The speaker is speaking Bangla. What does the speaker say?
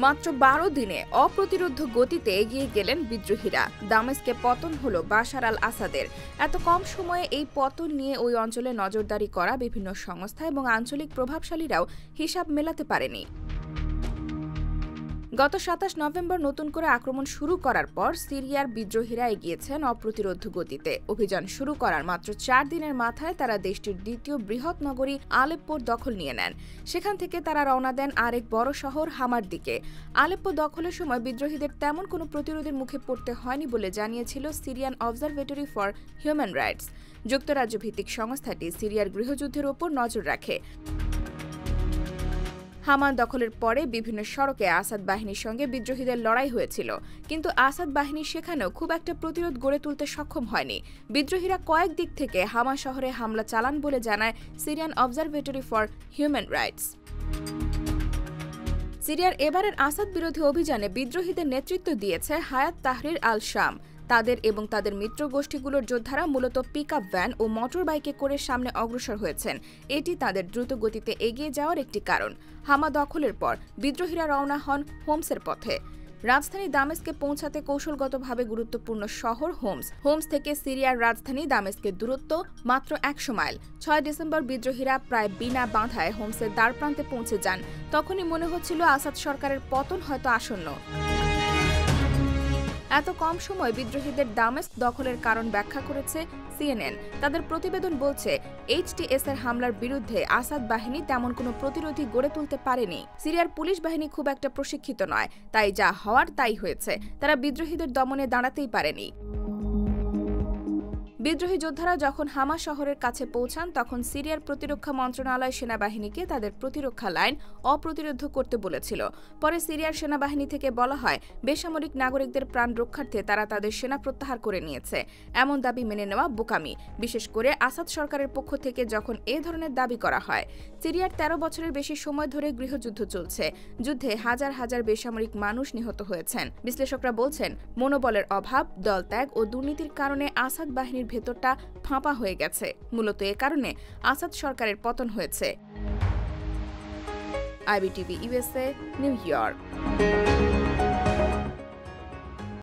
মাত্র ১২ দিনে অপ্রতিরোধ্য গতিতে এগিয়ে গেলেন বিদ্রোহীরা। দামেস্কে পতন হলো বাশার আল আসাদের। এত কম সময়ে এই পতন নিয়ে ওই অঞ্চলে নজরদারি করা বিভিন্ন সংস্থা এবং আঞ্চলিক প্রভাবশালীরাও হিসাব মেলাতে পারেনি। গত ২৭ নভেম্বর নতুন করে আক্রমণ শুরু করার পর সিরিয়ার বিদ্রোহীরা এগিয়েছেন অপ্রতিরোধ্য গতিতে। অভিযান শুরু করার মাত্র ৪ দিনের মাথায় তারা দেশটির দ্বিতীয় বৃহৎ নগরী আলেপ্পোর দখল নিয়ে নেন। সেখান থেকে তারা রওনা দেন আরেক বড় শহর হামার দিকে। আলেপ্পো দখলের সময় বিদ্রোহীদের তেমন কোনো প্রতিরোধের মুখে পড়তে হয়নি বলে জানিয়েছিল Syrian observatory for human rights. যুক্তরাজ্য ভিত্তিক সংস্থাটি সিরিয়ার গৃহযুদ্ধের ওপর নজর রাখে। হামা দখলের পরে বিভিন্ন সড়কে আসাদ বাহিনীর সঙ্গে বিদ্রোহীদের লড়াই হয়েছিল, কিন্তু আসাদ বাহিনী সেখানেও খুব একটা প্রতিরোধ গড়ে তুলতে সক্ষম হয়নি। বিদ্রোহীরা কয়েক দিক থেকে হামা শহরে হামলা চালান বলে জানায় Syrian observatory for human rights. সিরিয়ার এবারের আসাদ বিরোধী অভিযানে বিদ্রোহীদের নেতৃত্ব দিয়েছে হায়াত তাহরির আল শাম। তাদের এবং তাদের মিত্র গোষ্ঠীগুলোর যোদ্ধারা মূলত পিকআপ ভ্যান ও মোটর বাইকে করে সামনে অগ্রসর হয়েছেন। এটি তাদের দ্রুত গতিতে এগিয়ে যাওয়ার একটি কারণ। হামা দখলের পর বিদ্রোহীরা রওনা হন হোমসের পথে। রাজধানী দামেস্কে পৌঁছাতে কৌশলগতভাবে গুরুত্বপূর্ণ শহর হোমস থেকে সিরিয়ার রাজধানী দামেস্কের দূরত্ব মাত্র ১০০ মাইল। ৬ ডিসেম্বর বিদ্রোহীরা প্রায় বিনা বাধায় হোমসের দ্বারপ্রান্তে পৌঁছে যান। তখনই মনে হচ্ছিল আসাদ সরকারের পতন হয়তো আসন্ন। এত কম সময় বিদ্রোহীদের দামেস্ক দখলের কারণ ব্যাখ্যা করেছে সিএনএন। তাদের প্রতিবেদন বলছে, এইচটিএস এর হামলার বিরুদ্ধে আসাদ বাহিনী তেমন কোনো প্রতিরোধী গড়ে তুলতে পারেনি। সিরিয়ার পুলিশ বাহিনী খুব একটা প্রশিক্ষিত নয়, তাই যা হওয়ার তাই হয়েছে। তারা বিদ্রোহীদের দমনে দাঁড়াতেই পারেনি। বিদ্রোহী যোদ্ধারা যখন হামা শহরের কাছে পৌঁছান তখন সিরিয়ার প্রতিরক্ষা মন্ত্রণালয় সেনাবাহিনীকে তাদের প্রতিরক্ষা লাইন অপ্রতিরোধ করতে বলেছিল। পরে সিরিয়ার সেনাবাহিনী থেকে বলা হয়, বেসামরিক নাগরিকদের প্রাণ রক্ষার্থে তারা তাদের সেনা প্রত্যাহার করে নিয়েছে। এমন দাবি মেনে নেওয়া বোকামি, বিশেষ করে আসাদ সরকারের পক্ষ থেকে যখন এ ধরনের দাবি করা হয়। সিরিয়ার ১৩ বছরের বেশি সময় ধরে গৃহযুদ্ধ চলছে। যুদ্ধে হাজার হাজার বেসামরিক মানুষ নিহত হয়েছেন। বিশ্লেষকরা বলছেন, মনোবলের অভাব, দলত্যাগ ও দুর্নীতির কারণে আসাদ বাহিনীর ভেতরটা ফাঁপা হয়ে গেছে। মূলত এ কারণে আসাদ সরকারের পতন হয়েছে। IBTV USA, new York.